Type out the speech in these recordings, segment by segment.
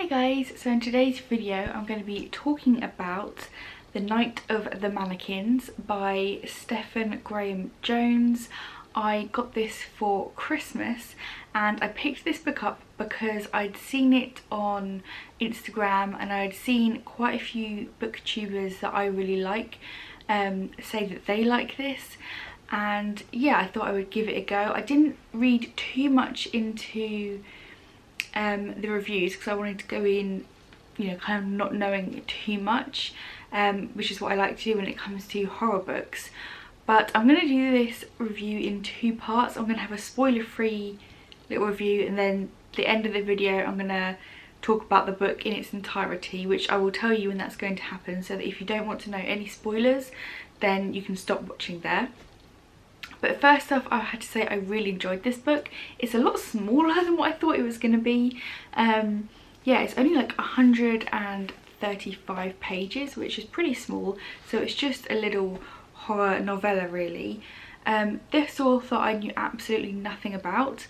Hi guys, so in today's video I'm going to be talking about The Night of the Mannequins by Stephen Graham Jones. I got this for Christmas and I picked this book up because I'd seen it on Instagram and I'd seen quite a few booktubers that I really like say that they like this, and yeah, I thought I would give it a go. I didn't read too much into the reviews because I wanted to go in, you know, kind of not knowing too much, which is what I like to do when it comes to horror books. But I'm going to do this review in two parts. I'm going to have a spoiler-free little review, and then at the end of the video I'm going to talk about the book in its entirety, which I will tell you when that's going to happen, so that if you don't want to know any spoilers then you can stop watching there. But first off, I had to say I really enjoyed this book. It's a lot smaller than what I thought it was going to be. Yeah, it's only like 135 pages, which is pretty small, so it's just a little horror novella really. This author I knew absolutely nothing about.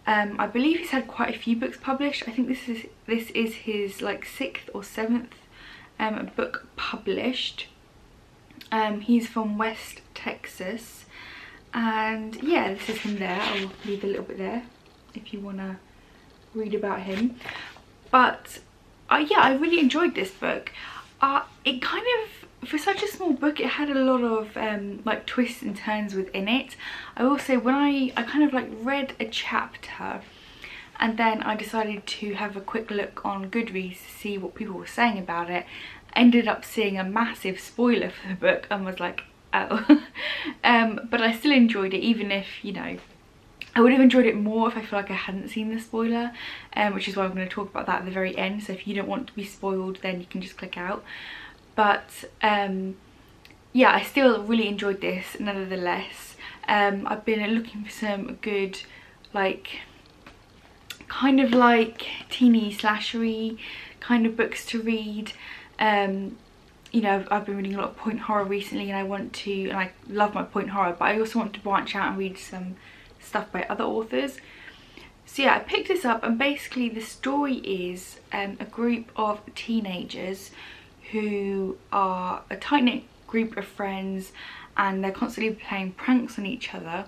I believe he's had quite a few books published. I think this is his like 6th or 7th book published. He's from West Texas, and yeah, this is him there. I'll leave a little bit there if you want to read about him. But yeah, I really enjoyed this book. It kind of, for such a small book, it had a lot of like twists and turns within it. I will say, when I kind of like read a chapter and then I decided to have a quick look on Goodreads to see what people were saying about it, I ended up seeing a massive spoiler for the book and was like, oh. But I still enjoyed it, even if, you know, I would have enjoyed it more if I feel like I hadn't seen the spoiler, which is why I'm going to talk about that at the very end. So if you don't want to be spoiled, then you can just click out. But yeah, I still really enjoyed this nevertheless. I've been looking for some good, like, kind of like teeny slashery kind of books to read. You know, I've been reading a lot of point horror recently, and I love my point horror, but I also want to branch out and read some stuff by other authors. So yeah, I picked this up, and basically the story is a group of teenagers who are a tight-knit group of friends, and they're constantly playing pranks on each other.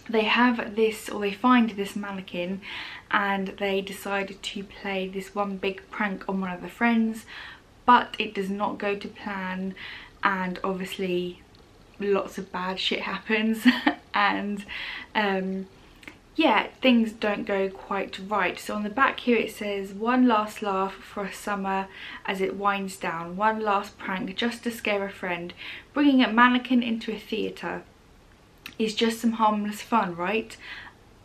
They have this, or they find this mannequin, and they decide to play this one big prank on one of the friends, but it does not go to plan, and obviously lots of bad shit happens and yeah, things don't go quite right. So on the back here it says, "One last laugh for a summer as it winds down. One last prank just to scare a friend. Bringing a mannequin into a theatre is just some harmless fun, right?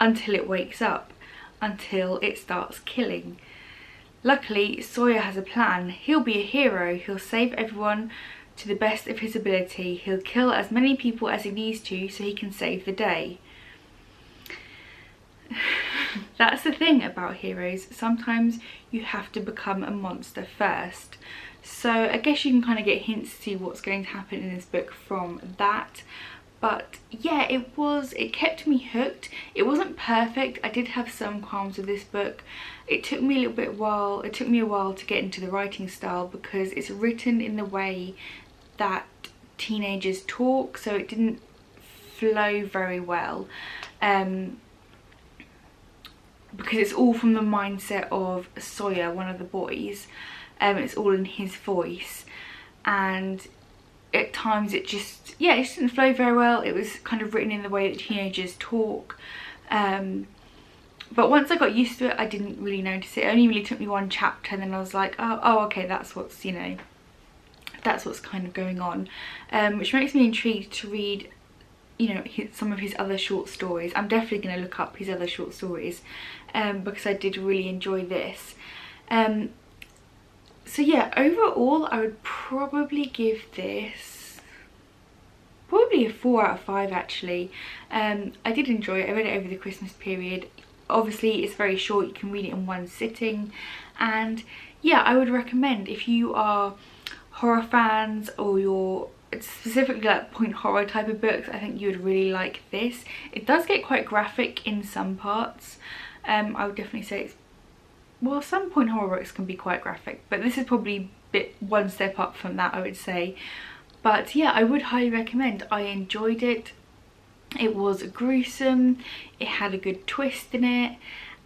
Until it wakes up. Until it starts killing. Luckily, Sawyer has a plan. He'll be a hero. He'll save everyone to the best of his ability. He'll kill as many people as he needs to so he can save the day." That's the thing about heroes. Sometimes you have to become a monster first. So I guess you can kind of get hints to see what's going to happen in this book from that. But yeah, it kept me hooked. It wasn't perfect. I did have some qualms with this book. It took me a while to get into the writing style, because it's written in the way that teenagers talk, so it didn't flow very well. Because it's all from the mindset of Sawyer, one of the boys. It's all in his voice, and at times it just didn't flow very well. It was kind of written in the way that teenagers talk. But once I got used to it, I didn't really notice it. It only really took me one chapter, and then I was like, oh okay, that's what's, you know, that's what's kind of going on. Which makes me intrigued to read, you know, some of his other short stories. I'm definitely going to look up his other short stories, because I did really enjoy this. So yeah, overall I would probably give this a 4 out of 5 actually. I did enjoy it. I read it over the Christmas period. Obviously it's very short, you can read it in one sitting, and yeah, I would recommend, if you are horror fans or you're specifically like point horror type of books, I think you would really like this. It does get quite graphic in some parts. I would definitely say it's well, some point horror books can be quite graphic, but this is probably one step up from that, I would say. But yeah, I would highly recommend. I enjoyed it. It was gruesome, it had a good twist in it,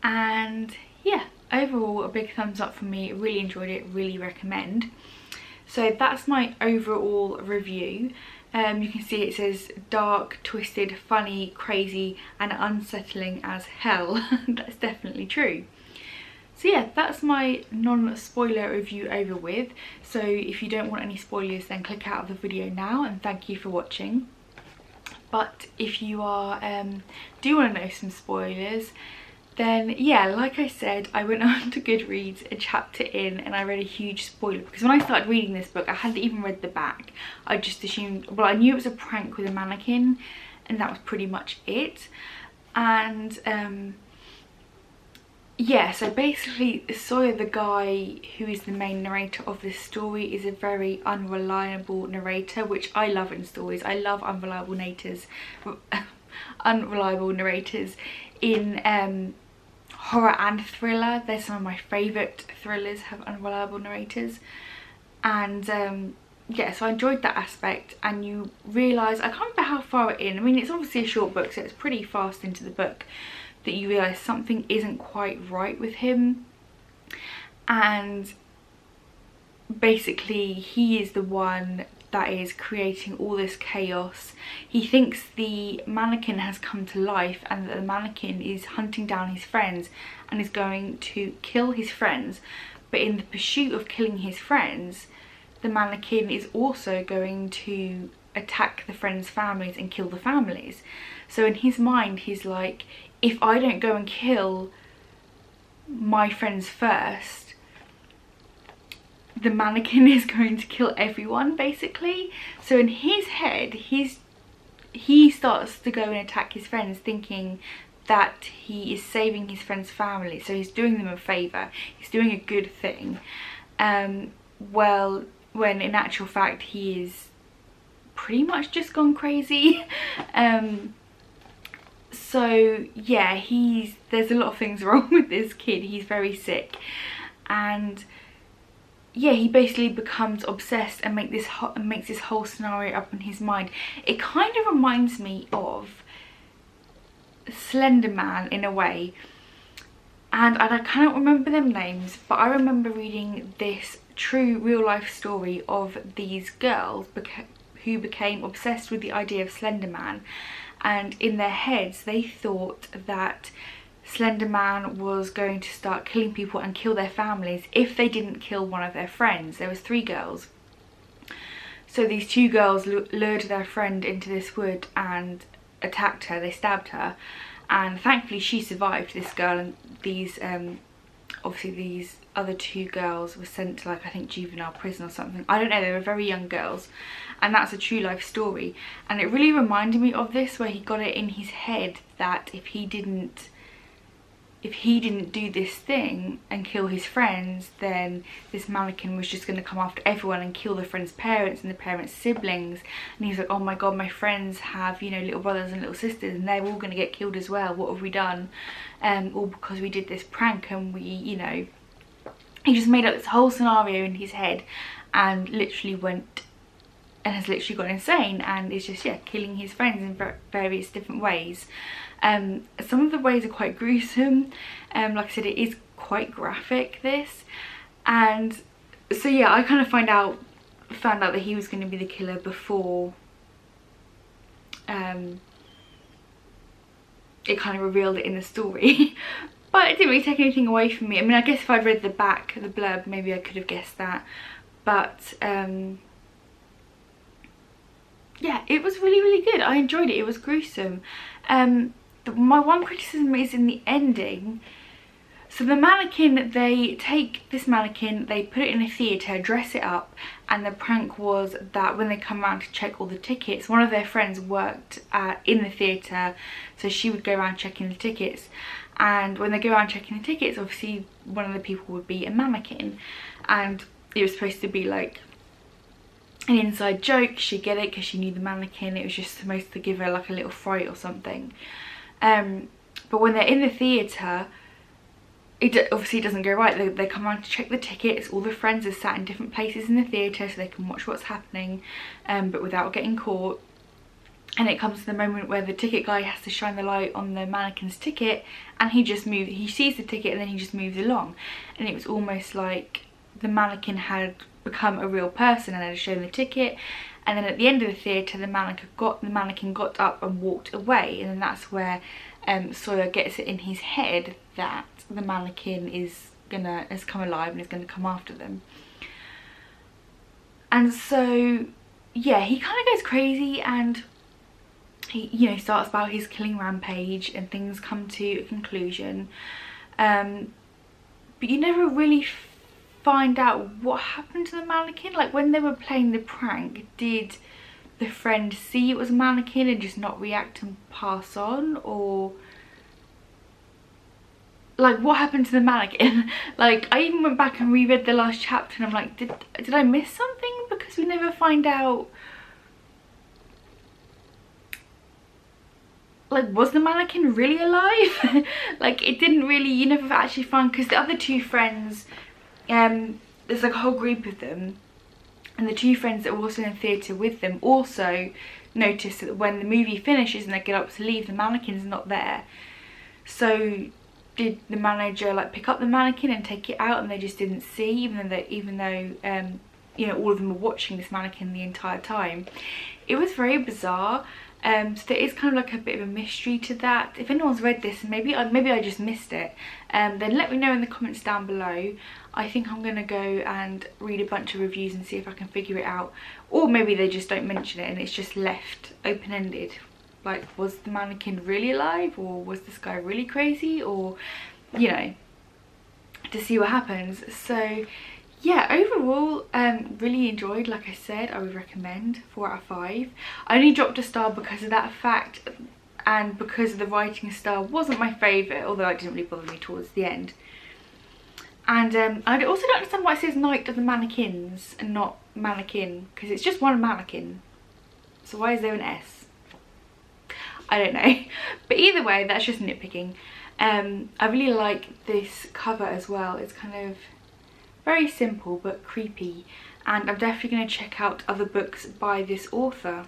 and yeah, overall a big thumbs up from me. Really enjoyed it, really recommend. So that's my overall review. You can see it says dark, twisted, funny, crazy and unsettling as hell. That's definitely true. So yeah, that's my non-spoiler review over with. So if you don't want any spoilers, then click out of the video now, and thank you for watching. But if you are do want to know some spoilers, then yeah, like I said, I went on to Goodreads a chapter in and I read a huge spoiler, because when I started reading this book I hadn't even read the back. I just assumed, well, I knew it was a prank with a mannequin and that was pretty much it. And yeah, so basically Sawyer, the guy who is the main narrator of this story, is a very unreliable narrator, which I love in stories. I love unreliable narrators in horror and thriller. They're some of my favourite thrillers, have unreliable narrators. And yeah, so I enjoyed that aspect. And you realise, I can't remember how far in, I mean it's obviously a short book so it's pretty fast into the book, that you realise something isn't quite right with him. And basically he is the one that is creating all this chaos. He thinks the mannequin has come to life and that the mannequin is hunting down his friends and is going to kill his friends. But in the pursuit of killing his friends, the mannequin is also going to attack the friends' families and kill the families. So in his mind he's like, if I don't go and kill my friends first, the mannequin is going to kill everyone, basically. So in his head, he starts to go and attack his friends, thinking that he is saving his friends' family. So he's doing them a favour, he's doing a good thing. Well, when in actual fact he is pretty much just gone crazy. So yeah, there's a lot of things wrong with this kid. He's very sick, and yeah, he basically becomes obsessed and makes this whole scenario up in his mind. It kind of reminds me of Slender Man in a way, and I cannot remember them names, but I remember reading this true real life story of these girls who became obsessed with the idea of Slender Man. And in their heads they thought that Slender Man was going to start killing people and kill their families if they didn't kill one of their friends. There was 3 girls. So these 2 girls lured their friend into this wood and attacked her. They stabbed her, and thankfully she survived, this girl, and these obviously these other 2 girls were sent to, like, I think juvenile prison or something. I don't know, they were very young girls. And that's a true life story, and it really reminded me of this, where he got it in his head that if he didn't do this thing and kill his friends, then this mannequin was just going to come after everyone and kill the friends' parents and the parents' siblings. And he's like, oh my god, my friends have, you know, little brothers and little sisters and they're all going to get killed as well. What have we done? All because we did this prank, and we, you know, he just made up this whole scenario in his head and literally has literally gone insane, and is just, yeah, killing his friends in various different ways. Some of the ways are quite gruesome. Like I said, it is quite graphic, this. And so yeah, I kind of found out that he was going to be the killer before it kind of revealed it in the story. But it didn't really take anything away from me. I mean, I guess if I'd read the back, the blurb, maybe I could have guessed that. But yeah, it was really, really good. I enjoyed it. It was gruesome. My one criticism is in the ending. So the mannequin, they take this mannequin, they put it in a theatre, dress it up, and the prank was that when they come around to check all the tickets, one of their friends worked in the theatre, so she would go around checking the tickets. And when they go around checking the tickets, obviously one of the people would be a mannequin, and it was supposed to be like an inside joke. She'd get it because she knew the mannequin. It was just supposed to give her like a little fright or something. But when they're in the theatre, obviously doesn't go right. They come around to check the tickets. All the friends are sat in different places in the theatre so they can watch what's happening, but without getting caught. And it comes to the moment where the ticket guy has to shine the light on the mannequin's ticket, and he sees the ticket and then he just moves along. And it was almost like the mannequin had become a real person and had shown the ticket, and then at the end of the theatre the mannequin got up and walked away, and then that's where Sawyer gets it in his head that the mannequin has come alive and is gonna come after them. And so yeah, he kind of goes crazy, and he, you know, starts about his killing rampage, and things come to a conclusion. But you never really find out what happened to the mannequin. Like, when they were playing the prank, did the friend see it was a mannequin and just not react and pass on? Or like, what happened to the mannequin? Like, I even went back and reread the last chapter and I'm like, did I miss something? Because we never find out, like, was the mannequin really alive? Like, it didn't really, you never actually find, because the other two friends, there's like a whole group of them, and the two friends that were also in the theatre with them also notice that when the movie finishes and they get up to leave, the mannequin's not there. So did the manager like pick up the mannequin and take it out and they just didn't see, even though you know, all of them were watching this mannequin the entire time? It was very bizarre. So there is kind of like a bit of a mystery to that. If anyone's read this, and maybe I just missed it, then let me know in the comments down below. I think I'm gonna go and read a bunch of reviews and see if I can figure it out, or maybe they just don't mention it and it's just left open-ended. Like, was the mannequin really alive, or was this guy really crazy, or, you know, to see what happens. So yeah, overall really enjoyed. Like I said, I would recommend 4 out of 5. I only dropped a star because of that fact, and because the writing style wasn't my favourite, although it didn't really bother me towards the end. And I also don't understand why it says Night of the Mannequins and not Mannequin, because it's just one mannequin. So why is there an S? I don't know. But either way, that's just nitpicking. I really like this cover as well. It's kind of very simple but creepy, and I'm definitely going to check out other books by this author.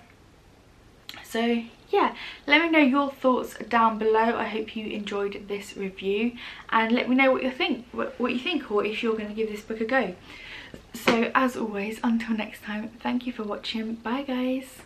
So yeah, let me know your thoughts down below. I hope you enjoyed this review, and let me know what you think, or if you're going to give this book a go. So as always, until next time, thank you for watching. Bye guys.